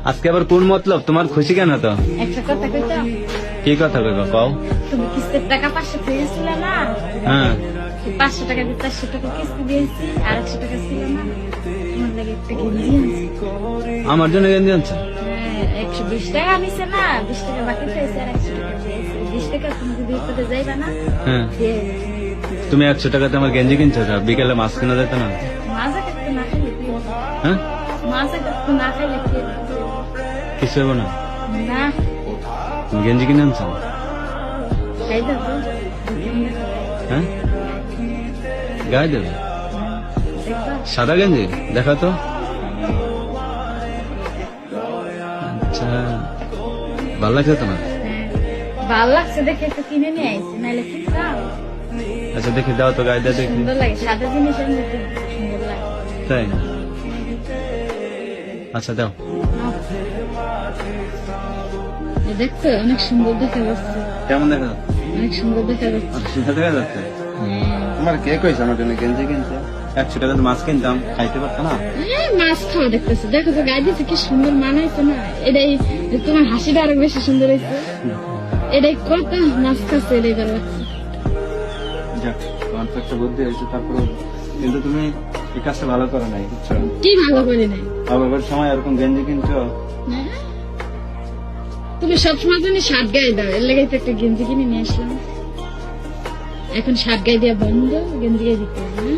আজকে আবার কোন মতলব তোমার? খুশি কেন তো? একটা কথা কইতাম, কি কথা কইবা কও? তুমি কিস্তির টাকা 500 পেয়েছিলে না? হ্যাঁ 500 টাকা দিয়ে 400 টাকা কিস্তি দিয়েছি, আর 100 টাকা ছিল না? তোমার লাগে একটা গেঞ্জি আনছি। আমার জন্য গেঞ্জি আনছো? হ্যাঁ, 120 টাকা নিছে না, 20 টাকা বাকি পেয়েছে আর 100 টাকা দিয়েছে। 20 টাকা তুমি যদি বিপদে যাইবা না, হ্যাঁ দিয়ে তুমি 100 টাকাতে আমার গেঞ্জি কিনছো, বিকেলে মাছ কিনা যেত না? মাজা কাটতে না খাইলে কি হবে? হ্যাঁ মাজা কাটতে না খাইলে কি হবে? কিছু হবো না। না, তুমি গেঞ্জি কিনে আনছো? খাই দাও তো। হ্যাঁ গায়ে দেবে? দেখবা? সাদা গেঞ্জি দেখা তো। আচ্ছা ভালো লাগছে তোমার? ভাল লাগছে দেখে তো কিনে নিয়ে আইছি, নাইলে কি চাও? আচ্ছা দেখি দাও তো, গায়ে দিয়ে দেখি। সুন্দর লাগে, সাদা জিনিসের মধ্যে সুন্দর লাগে। তাই? আচ্ছা দাও। এই দেখছো, অনেক সুন্দর দেখা যাচ্ছে, কেমন দেখা যাচ্ছে? অনেক সুন্দর দেখা যাচ্ছে। সুন্দর দেখা যাচ্ছে। তোমার কে কইছে আমার জন্য গেঞ্জি কিনতে? 100 টাকা মাছ কিনতাম, খাইতে পারতো না? মাছ খাওয়া দেখতেছে, দেখো তো গায়ে দিচ্ছে কি সুন্দর মানাইছে না? এটাই তোমার হাসিটা আরো বেশি সুন্দর হয়েছে। এটাই কত মাছ খাচ্ছে, এটাই ভালো লাগছে। যাক, তোমার তো একটা বুদ্ধি হয়েছে। তারপরে কিন্তু তুমি এই কাজটা ভালো করো নাই, বুঝছো? কি ভালো করে নাই? আবার সময় এরকম গেঞ্জি কিনছো। হ্যাঁ? তুমি সবসময় জানি শার্ট গায়ে দাও, এর লেগে তো একটা গেঞ্জি কিনে নিয়ে আসলাম। এখন শার্ট গায়ে দেওয়া বন্ধ, গেঞ্জি গায়ে দিতে হবে।